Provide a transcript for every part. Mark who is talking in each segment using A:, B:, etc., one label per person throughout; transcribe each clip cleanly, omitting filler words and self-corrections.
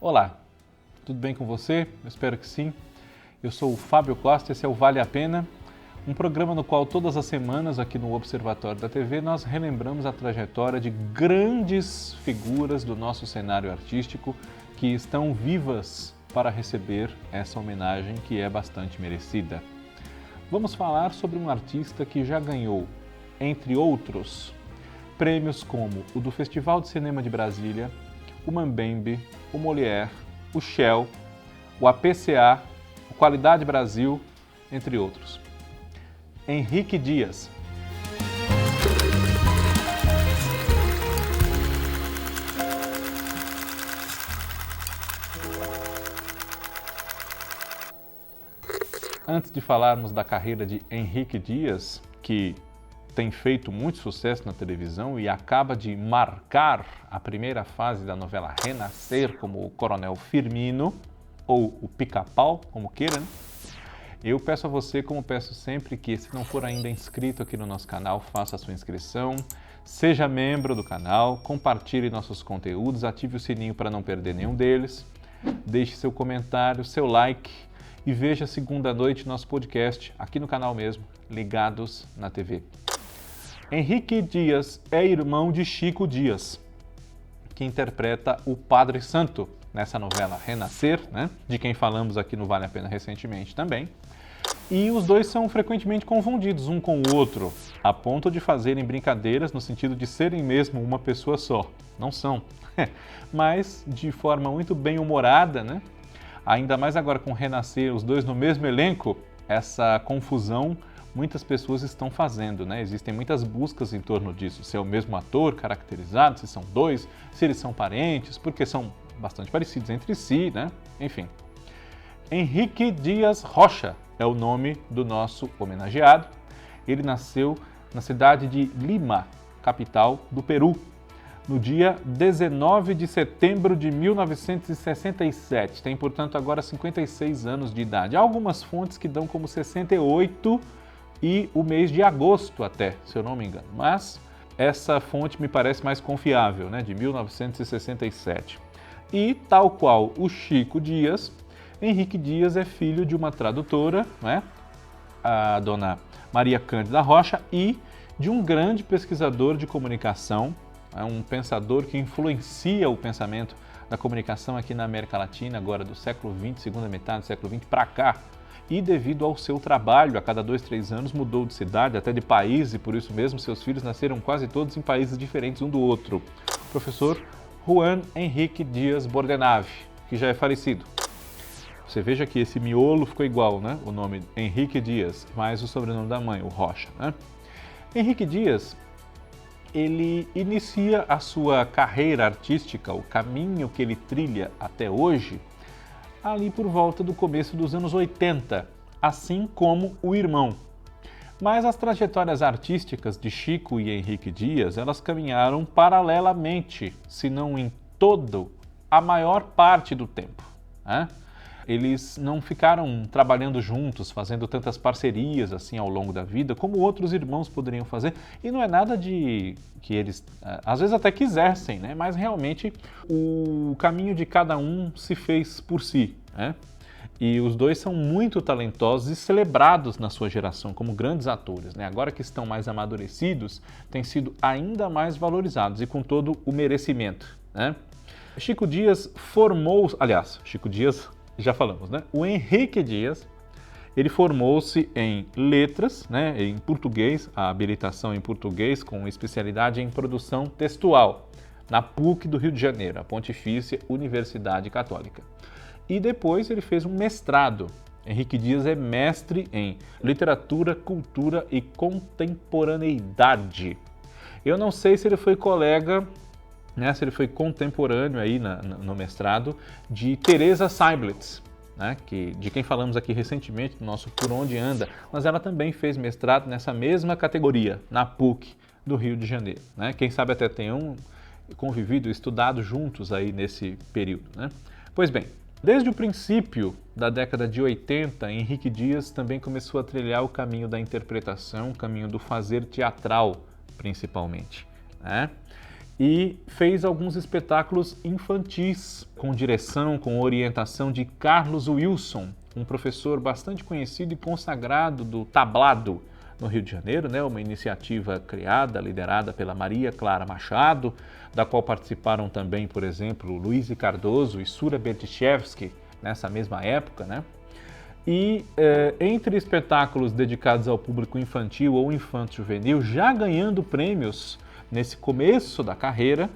A: Olá, tudo bem com você? Eu espero que sim. Eu sou o Fábio Costa, esse é o Vale a Pena, um programa no qual todas as semanas aqui no Observatório da TV nós relembramos a trajetória de grandes figuras do nosso cenário artístico que estão vivas para receber essa homenagem que é bastante merecida. Vamos falar sobre um artista que já ganhou, entre outros, prêmios como o do Festival de Cinema de Brasília, o Mambembe, o Molière, o Shell, o APCA, o Qualidade Brasil, entre outros. Henrique Dias. Antes de falarmos da carreira de Henrique Dias, que tem feito muito sucesso na televisão e acaba de marcar a primeira fase da novela Renascer como o Coronel Firmino, ou o Pica-Pau, como queira, né? Eu peço a você, como peço sempre, que se não for ainda inscrito aqui no nosso canal, faça a sua inscrição, seja membro do canal, compartilhe nossos conteúdos, ative o sininho para não perder nenhum deles, deixe seu comentário, seu like e veja segunda noite nosso podcast aqui no canal mesmo, Ligados na TV. Henrique Dias é irmão de Chico Dias, que interpreta o Padre Santo nessa novela Renascer, né? De quem falamos aqui no Vale a Pena recentemente também. E os dois são frequentemente confundidos um com o outro, a ponto de fazerem brincadeiras no sentido de serem mesmo uma pessoa só. Não são, mas de forma muito bem humorada, né? Ainda mais agora com Renascer, os dois no mesmo elenco, essa confusão muitas pessoas estão fazendo, né? Existem muitas buscas em torno disso, se é o mesmo ator caracterizado, se são dois, se eles são parentes, porque são bastante parecidos entre si, né? Enfim. Henrique Dias Rocha é o nome do nosso homenageado. Ele nasceu na cidade de Lima, capital do Peru, no dia 19 de setembro de 1967. Tem, portanto, agora 56 anos de idade. Há algumas fontes que dão como 68 e o mês de agosto até, se eu não me engano. Mas essa fonte me parece mais confiável, né, de 1967. E, tal qual o Chico Dias, Henrique Dias é filho de uma tradutora, né, a dona Maria Cândida Rocha, e de um grande pesquisador de comunicação, um pensador que influencia o pensamento da comunicação aqui na América Latina, agora do século XX, segunda metade do século XX para cá. E devido ao seu trabalho, a cada 2, 3 anos mudou de cidade, até de país, e por isso mesmo seus filhos nasceram quase todos em países diferentes um do outro. O professor Juan Henrique Dias Bordenave, que já é falecido. Você veja que esse miolo ficou igual, né? O nome Henrique Dias, mais o sobrenome da mãe, o Rocha, né? Henrique Dias, ele inicia a sua carreira artística, o caminho que ele trilha até hoje, ali por volta do começo dos anos 80, assim como o irmão. Mas as trajetórias artísticas de Chico e Henrique Dias, elas caminharam paralelamente, se não em todo, a maior parte do tempo, né? Eles não ficaram trabalhando juntos, fazendo tantas parcerias assim ao longo da vida, como outros irmãos poderiam fazer. E não é nada de que eles, às vezes até quisessem, né? Mas realmente o caminho de cada um se fez por si, né? E os dois são muito talentosos e celebrados na sua geração como grandes atores, né? Agora que estão mais amadurecidos, têm sido ainda mais valorizados e com todo o merecimento, né? Chico Dias Chico Dias já falamos, né? O Henrique Dias, ele formou-se em letras, né? Em português, a habilitação em português com especialidade em produção textual, na PUC do Rio de Janeiro, a Pontifícia Universidade Católica. E depois ele fez um mestrado. Henrique Dias é mestre em literatura, cultura e contemporaneidade. Eu não sei se ele foi colega, né, se ele foi contemporâneo aí no mestrado de Teresa Seiblitz, né, de quem falamos aqui recentemente no nosso Por Onde Anda, mas ela também fez mestrado nessa mesma categoria, na PUC do Rio de Janeiro, né? Quem sabe até tenham convivido, estudado juntos aí nesse período, né? Pois bem, desde o princípio da década de 80, Henrique Dias também começou a trilhar o caminho da interpretação, o caminho do fazer teatral, principalmente, né? e fez alguns espetáculos infantis, com direção, com orientação de Carlos Wilson, um professor bastante conhecido e consagrado do tablado no Rio de Janeiro, né? Uma iniciativa criada, liderada pela Maria Clara Machado, da qual participaram também, por exemplo, Luiz Cardoso e Sura Berdichevsky, nessa mesma época, né? E entre espetáculos dedicados ao público infantil ou infanto-juvenil, já ganhando prêmios nesse começo da carreira,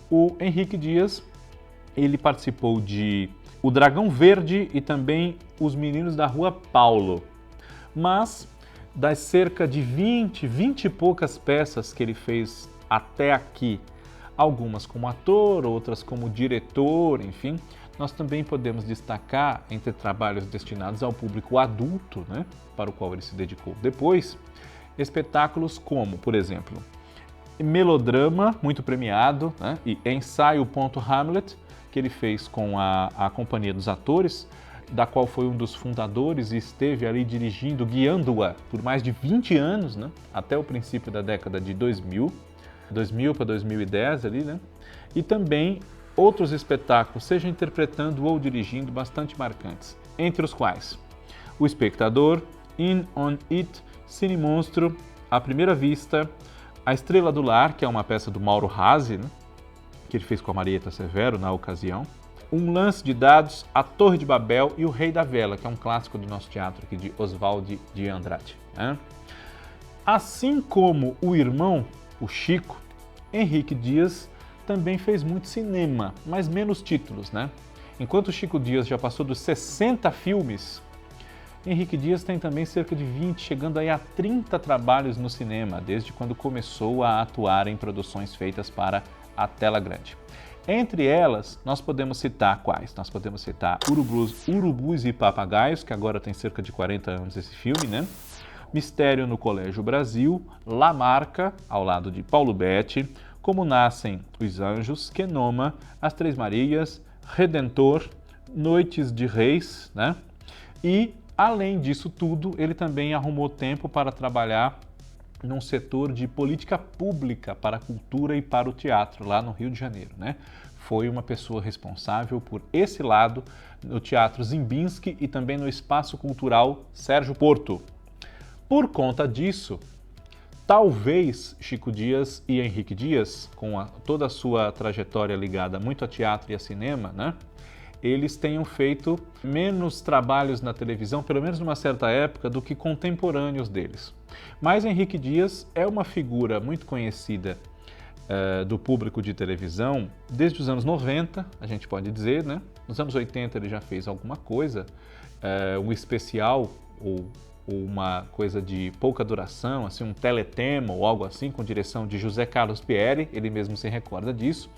A: o Henrique Dias, ele participou de O Dragão Verde e também Os Meninos da Rua Paulo. Mas das cerca de 20 e poucas peças que ele fez até aqui, algumas como ator, outras como diretor, enfim, nós também podemos destacar, entre trabalhos destinados ao público adulto, né, para o qual ele se dedicou depois, espetáculos como, por exemplo, Melodrama, muito premiado, né, e Ensaio Hamlet, que ele fez com a Companhia dos Atores, da qual foi um dos fundadores e esteve ali dirigindo, guiando-a por mais de 20 anos, né, até o princípio da década de 2000 para 2010 ali, né, e também outros espetáculos, seja interpretando ou dirigindo, bastante marcantes, entre os quais O Espectador, In on It, Cine Monstro, A Primeira Vista, A Estrela do Lar, que é uma peça do Mauro Razzi, né, que ele fez com a Marieta Severo na ocasião, Um Lance de Dados, A Torre de Babel e O Rei da Vela, que é um clássico do nosso teatro aqui de Oswald de Andrade, né? Assim como o irmão, o Chico, Henrique Dias também fez muito cinema, mas menos títulos, né? Enquanto Chico Dias já passou dos 60 filmes, Henrique Dias tem também cerca de 20, chegando aí a 30 trabalhos no cinema, desde quando começou a atuar em produções feitas para a tela grande. Entre elas, nós podemos citar quais? Nós podemos citar Urubus e Papagaios, que agora tem cerca de 40 anos esse filme, né? Mistério no Colégio Brasil, La Marca, ao lado de Paulo Betti, Como Nascem os Anjos, Quenoma, As Três Marias, Redentor, Noites de Reis, né? E, além disso tudo, ele também arrumou tempo para trabalhar num setor de política pública para a cultura e para o teatro, lá no Rio de Janeiro, né? Foi uma pessoa responsável por esse lado no Teatro Zimbinski e também no Espaço Cultural Sérgio Porto. Por conta disso, talvez Chico Dias e Henrique Dias, com toda a sua trajetória ligada muito a teatro e a cinema, né, eles tenham feito menos trabalhos na televisão, pelo menos numa certa época, do que contemporâneos deles. Mas Henrique Dias é uma figura muito conhecida do público de televisão desde os anos 90, a gente pode dizer, né? Nos anos 80 ele já fez alguma coisa, um especial ou uma coisa de pouca duração, assim, um teletema ou algo assim, com direção de José Carlos Pieri, ele mesmo se recorda disso.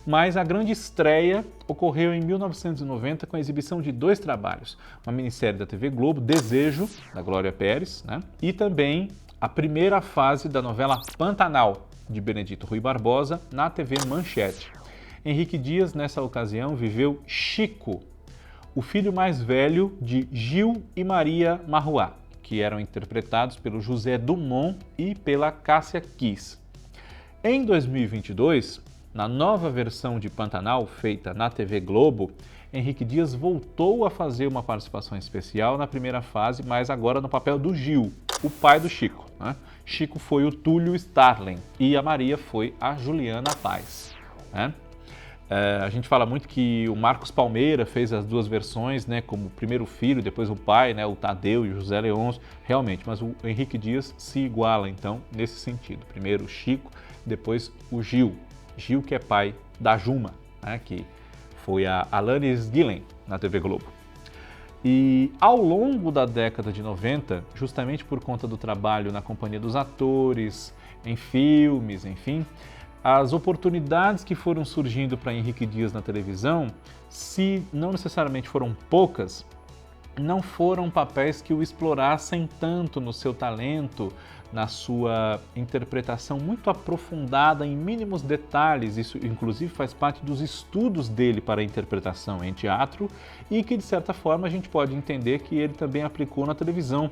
A: Mas a grande estreia ocorreu em 1990 com a exibição de 2 trabalhos, uma minissérie da TV Globo, Desejo, da Glória Pérez, né? E também a primeira fase da novela Pantanal, de Benedito Rui Barbosa, na TV Manchete. Henrique Dias, nessa ocasião, viveu Chico, o filho mais velho de Gil e Maria Marruá, que eram interpretados pelo José Dumont e pela Cássia Kiss. Em 2022, na nova versão de Pantanal, feita na TV Globo, Henrique Dias voltou a fazer uma participação especial na primeira fase, mas agora no papel do Gil, o pai do Chico, né? Chico foi o Túlio Starling e a Maria foi a Juliana Paz, né? A gente fala muito que o Marcos Palmeira fez as 2 versões, né, como o primeiro filho, depois o pai, né, o Tadeu e o José Leôncio, realmente, mas o Henrique Dias se iguala, então, nesse sentido. Primeiro o Chico, depois o Gil. Gil, que é pai da Juma, né, que foi a Alanis Guilhem na TV Globo. E ao longo da década de 90, justamente por conta do trabalho na Companhia dos Atores, em filmes, enfim, as oportunidades que foram surgindo para Henrique Dias na televisão, se não necessariamente foram poucas, não foram papéis que o explorassem tanto no seu talento, na sua interpretação muito aprofundada em mínimos detalhes. Isso, inclusive, faz parte dos estudos dele para a interpretação em teatro e que, de certa forma, a gente pode entender que ele também aplicou na televisão,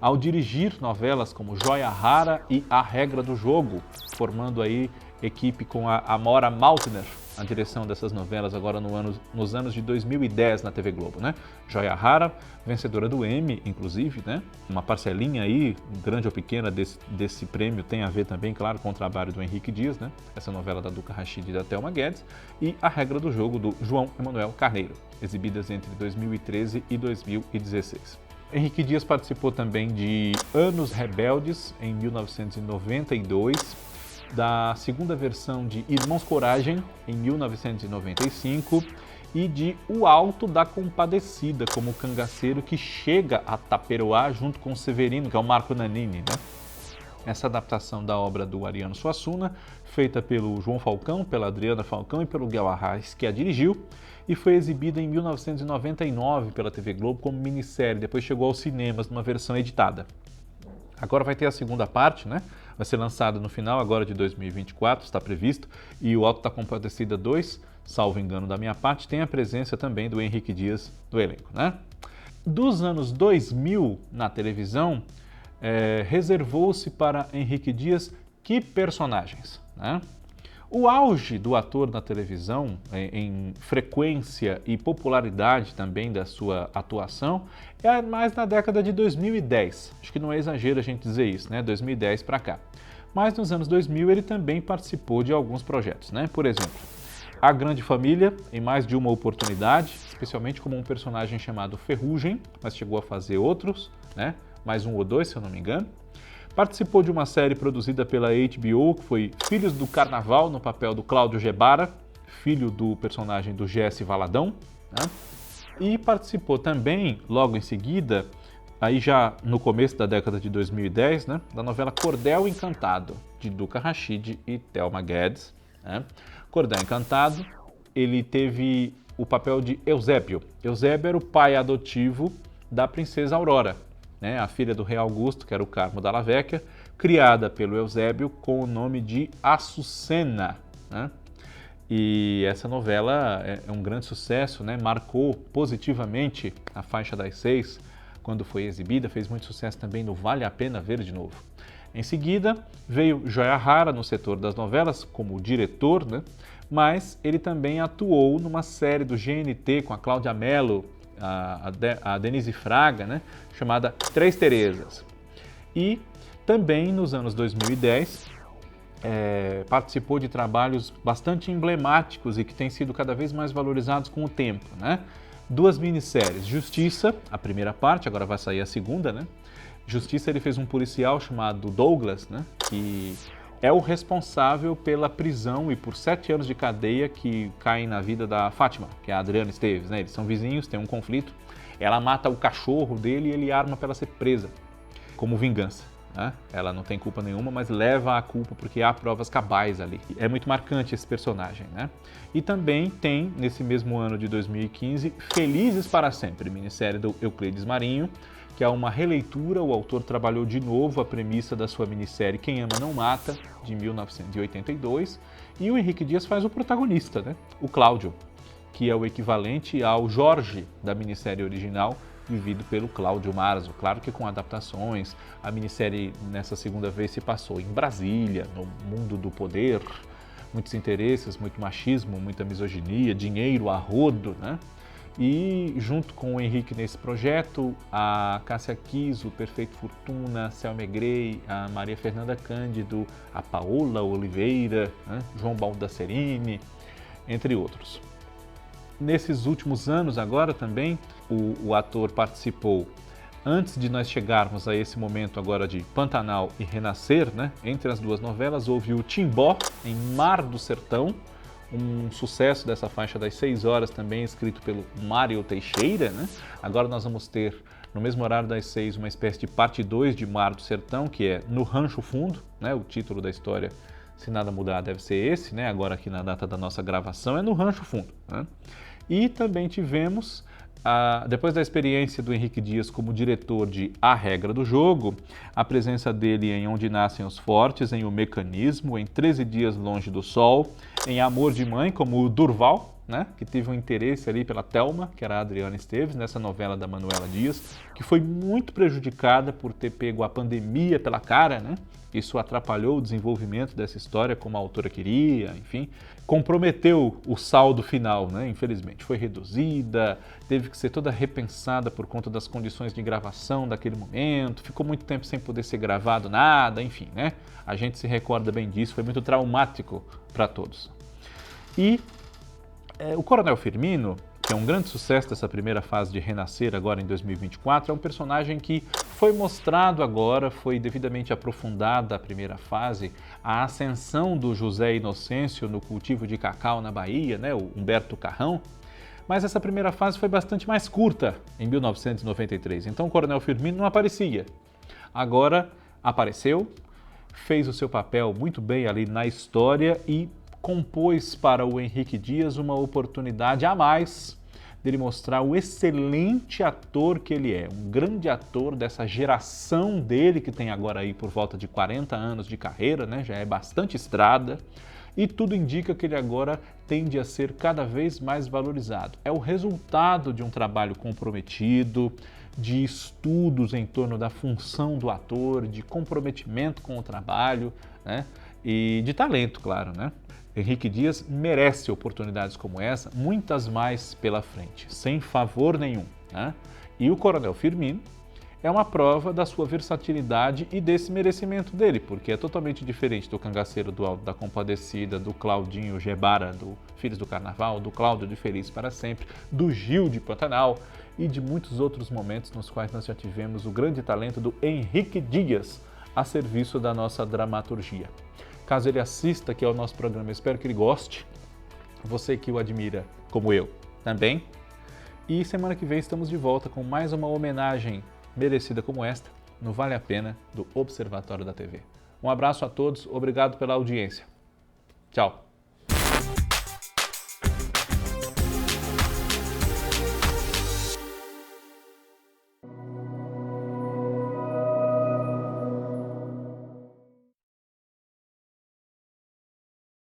A: ao dirigir novelas como Joia Rara e A Regra do Jogo, formando aí equipe com a Amora Maltner, a direção dessas novelas agora nos anos de 2010 na TV Globo, né? Joia Hara, vencedora do Emmy, inclusive, né? Uma parcelinha aí, grande ou pequena, desse prêmio tem a ver também, claro, com o trabalho do Henrique Dias, né? Essa novela da Duca Rachid e da Thelma Guedes, e A Regra do Jogo, do João Emanuel Carneiro, exibidas entre 2013 e 2016. Henrique Dias participou também de Anos Rebeldes, em 1992, da segunda versão de Irmãos Coragem, em 1995, e de O Alto da Compadecida, como cangaceiro que chega a Taperoá junto com o Severino, que é o Marco Nanini, né? Essa adaptação da obra do Ariano Suassuna, feita pelo João Falcão, pela Adriana Falcão e pelo Guel Arraes, que a dirigiu, e foi exibida em 1999 pela TV Globo como minissérie, depois chegou aos cinemas numa versão editada. Agora vai ter a segunda parte, né? Vai ser lançada no final agora de 2024, está previsto, e o Alto da Compadecida 2, salvo engano da minha parte, tem a presença também do Henrique Dias no elenco, né? Dos anos 2000 na televisão, reservou-se para Henrique Dias que personagens, né? O auge do ator na televisão, em frequência e popularidade também da sua atuação, é mais na década de 2010. Acho que não é exagero a gente dizer isso, né? 2010 para cá. Mas nos anos 2000 ele também participou de alguns projetos, né? Por exemplo, A Grande Família, em mais de uma oportunidade, especialmente como um personagem chamado Ferrugem, mas chegou a fazer outros, né? Mais um ou dois, se eu não me engano. Participou de uma série produzida pela HBO, que foi Filhos do Carnaval, no papel do Cláudio Gebara, filho do personagem do Jesse Valadão, né? E participou também, logo em seguida, aí já no começo da década de 2010, né, da novela Cordel Encantado, de Duca Rachid e Thelma Guedes, né? Cordel Encantado, ele teve o papel de Eusébio. Eusébio era o pai adotivo da princesa Aurora, né, a filha do rei Augusto, que era o Carmo Della Vecchia, criada pelo Eusébio com o nome de Açucena, né? E essa novela é um grande sucesso, né? Marcou positivamente a faixa das 6 quando foi exibida, fez muito sucesso também no Vale a Pena Ver de Novo. Em seguida, veio Joia Hara no setor das novelas como diretor, né? Mas ele também atuou numa série do GNT com a Cláudia Mello, a Denise Fraga, né, chamada Três Terezas. E também nos anos 2010 participou de trabalhos bastante emblemáticos e que têm sido cada vez mais valorizados com o tempo, né? Duas minisséries, Justiça, a primeira parte, agora vai sair a segunda, né? Justiça, ele fez um policial chamado Douglas, né, que é o responsável pela prisão e por 7 anos de cadeia que caem na vida da Fátima, que é a Adriana Esteves, né? Eles são vizinhos, tem um conflito. Ela mata o cachorro dele e ele arma para ela ser presa, como vingança, né? Ela não tem culpa nenhuma, mas leva a culpa porque há provas cabais ali. É muito marcante esse personagem, né? E também tem, nesse mesmo ano de 2015, Felizes para Sempre, minissérie do Euclides Marinho, que é uma releitura. O autor trabalhou de novo a premissa da sua minissérie Quem Ama Não Mata, de 1982, e o Henrique Dias faz o protagonista, né? O Cláudio, que é o equivalente ao Jorge da minissérie original, vivido pelo Cláudio Marzo. Claro que com adaptações, a minissérie nessa segunda vez se passou em Brasília, no mundo do poder, muitos interesses, muito machismo, muita misoginia, dinheiro a rodo, né? E junto com o Henrique nesse projeto, a Cássia Kiss, o Perfeito Fortuna, a Selma Grey, a Maria Fernanda Cândido, a Paola Oliveira, né? João Baldacerini, entre outros. Nesses últimos anos agora também, o ator participou, antes de nós chegarmos a esse momento agora de Pantanal e Renascer, né? Entre as duas novelas, houve o Timbó, em Mar do Sertão, um sucesso dessa faixa das 6 horas também, escrito pelo Mário Teixeira, né? Agora nós vamos ter, no mesmo horário das 6, uma espécie de parte 2 de Mar do Sertão, que é No Rancho Fundo, né? O título da história, se nada mudar, deve ser esse, né? Agora aqui na data da nossa gravação, é No Rancho Fundo, né? E também tivemos, depois da experiência do Henrique Dias como diretor de A Regra do Jogo, a presença dele em Onde Nascem os Fortes, em O Mecanismo, em 13 Dias Longe do Sol, em Amor de Mãe, como o Durval, né, que teve um interesse ali pela Thelma, que era a Adriana Esteves, nessa novela da Manuela Dias, que foi muito prejudicada por ter pego a pandemia pela cara, né? Isso atrapalhou o desenvolvimento dessa história como a autora queria, enfim, comprometeu o saldo final, né? Infelizmente. Foi reduzida, teve que ser toda repensada por conta das condições de gravação daquele momento, ficou muito tempo sem poder ser gravado nada, enfim, né? A gente se recorda bem disso, foi muito traumático para todos. E o Coronel Firmino, que é um grande sucesso dessa primeira fase de Renascer agora em 2024, é um personagem que foi mostrado agora, foi devidamente aprofundada a primeira fase, a ascensão do José Inocêncio no cultivo de cacau na Bahia, né, o Humberto Carrão, mas essa primeira fase foi bastante mais curta, em 1993, então o Coronel Firmino não aparecia. Agora apareceu, fez o seu papel muito bem ali na história e compôs para o Henrique Dias uma oportunidade a mais dele mostrar o excelente ator que ele é, um grande ator dessa geração dele, que tem agora aí por volta de 40 anos de carreira, né? Já é bastante estrada, e tudo indica que ele agora tende a ser cada vez mais valorizado. É o resultado de um trabalho comprometido, de estudos em torno da função do ator, de comprometimento com o trabalho, né? E de talento, claro, né? Henrique Dias merece oportunidades como essa, muitas mais pela frente, sem favor nenhum, né? E o Coronel Firmino é uma prova da sua versatilidade e desse merecimento dele, porque é totalmente diferente do Cangaceiro, do Alto da Compadecida, do Claudinho Gebara, do Filhos do Carnaval, do Cláudio de Feliz para Sempre, do Gil de Pantanal e de muitos outros momentos nos quais nós já tivemos o grande talento do Henrique Dias a serviço da nossa dramaturgia. Caso ele assista aqui ao nosso programa, espero que ele goste. Você que o admira, como eu, também. E semana que vem estamos de volta com mais uma homenagem merecida como esta, no Vale a Pena, do Observatório da TV. Um abraço a todos, obrigado pela audiência. Tchau!